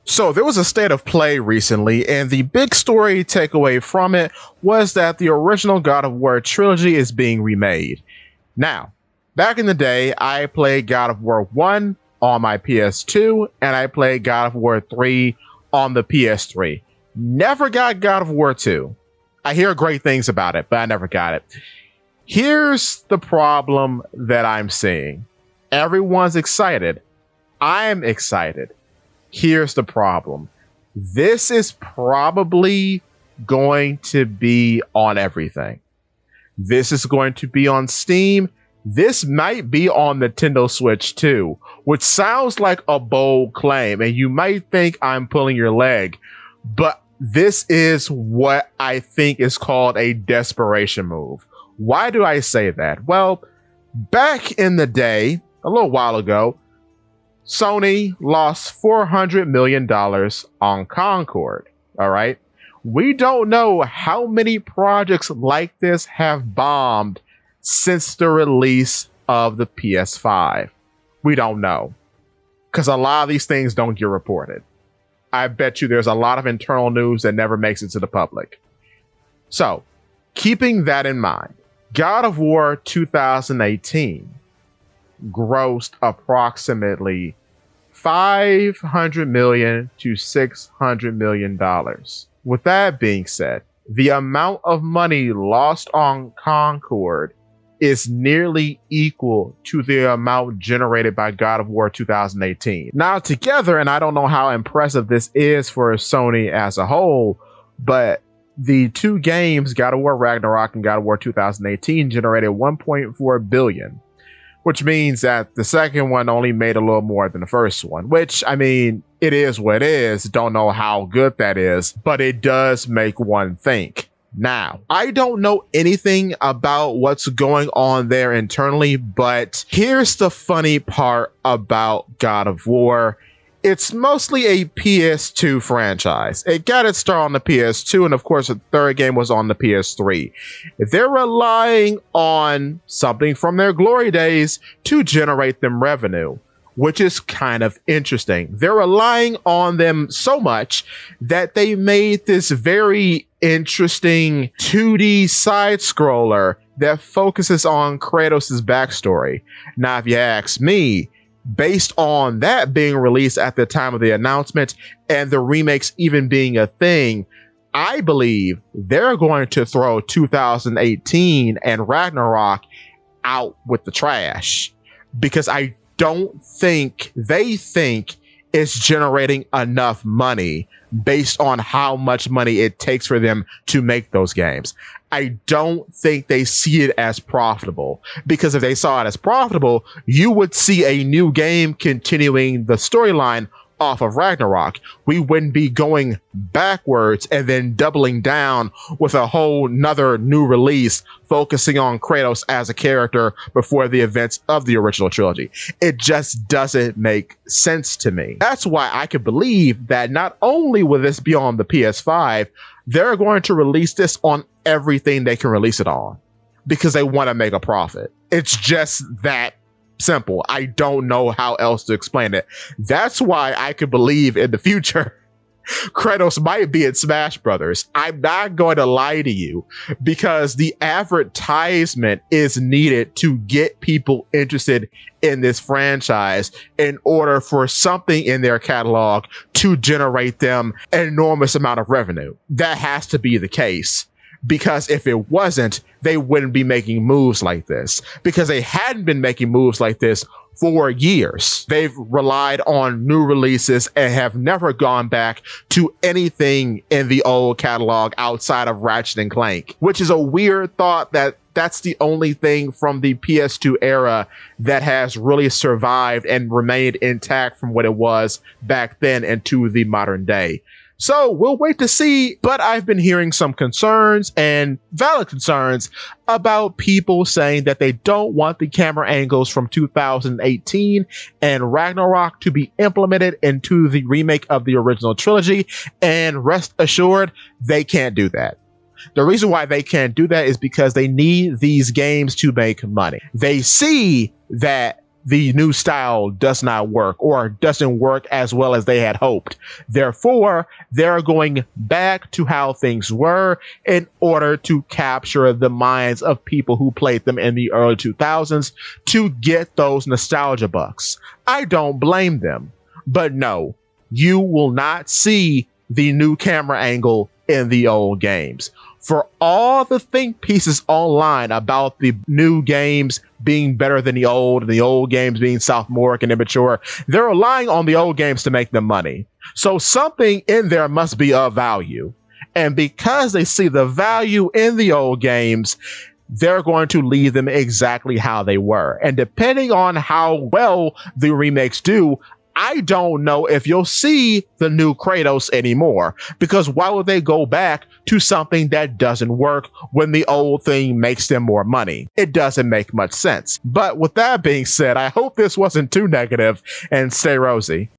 So there was a state of play recently, and the big story takeaway from it was that the original God of War trilogy is being remade. Now, back in the day, I played God of War 1 on my PS2, and I played God of War 3 on the PS3. Never got God of War 2. I hear great things about it, but I never got it. Here's the problem that I'm seeing. Everyone's excited. I'm excited. Here's the problem. This is probably going to be on everything. This is going to be on Steam. This might be on Nintendo Switch too, which sounds like a bold claim, and you might think I'm pulling your leg, but this is what I think is called a desperation move. Why do I say that? Well, back in the day, a little while ago, Sony lost $400 million on Concord. All right. We don't know how many projects like this have bombed since the release of the PS5. We don't know, because a lot of these things don't get reported. I bet you there's a lot of internal news that never makes it to the public. So, keeping that in mind, God of War 2018 grossed approximately $500 million to $600 million. With that being said, the amount of money lost on Concord is nearly equal to the amount generated by God of War 2018. Now together, and I don't know how impressive this is for Sony as a whole, but the two games, God of War Ragnarok and God of War 2018, generated $1.4 billion, which means that the second one only made a little more than the first one, which, I mean, it is what it is. Don't know how good that is, but it does make one think. Now, I don't know anything about what's going on there internally, but here's the funny part about God of War. It's mostly a PS2 franchise. It got its start on the PS2, and of course, the third game was on the PS3. They're relying on something from their glory days to generate them revenue, which is kind of interesting. They're relying on them so much that they made this very interesting 2D side scroller that focuses on Kratos' backstory. Now, if you ask me, based on that being released at the time of the announcement and the remakes even being a thing, I believe they're going to throw 2018 and Ragnarok out with the trash, because I don't think they think it's generating enough money based on how much money it takes for them to make those games. I don't think they see it as profitable, because if they saw it as profitable, you would see a new game continuing the storyline off of Ragnarok. We wouldn't be going backwards and then doubling down with a whole nother new release focusing on Kratos as a character before the events of the original trilogy. It just doesn't make sense to me. That's why I could believe that not only will this be on the PS5, they're going to release this on everything they can release it on, because they want to make a profit. It's just that simple. I don't know how else to explain it. That's why I could believe in the future Kratos might be in Smash Brothers. I'm not going to lie to you, because the advertisement is needed to get people interested in this franchise in order for something in their catalog to generate them an enormous amount of revenue. That has to be the case, because if it wasn't, they wouldn't be making moves like this, because they hadn't been making moves like this for years. They've relied on new releases and have never gone back to anything in the old catalog outside of Ratchet and Clank, which is a weird thought that that's the only thing from the PS2 era that has really survived and remained intact from what it was back then into the modern day. So we'll wait to see, but I've been hearing some concerns, and valid concerns, about people saying that they don't want the camera angles from 2018 and Ragnarok to be implemented into the remake of the original trilogy, and rest assured, they can't do that. The reason why they can't do that is because they need these games to make money. They see that the new style does not work or doesn't work as well as they had hoped. Therefore, they're going back to how things were in order to capture the minds of people who played them in the early 2000s to get those nostalgia bucks. I don't blame them. But no, you will not see the new camera angle in the old games. For all the think pieces online about the new games being better than the old games being sophomoric and immature, they're relying on the old games to make them money. So something in there must be of value. And because they see the value in the old games, they're going to leave them exactly how they were. And depending on how well the remakes do, I don't know if you'll see the new Kratos anymore, because why would they go back to something that doesn't work when the old thing makes them more money? It doesn't make much sense. But with that being said, I hope this wasn't too negative, and stay rosy.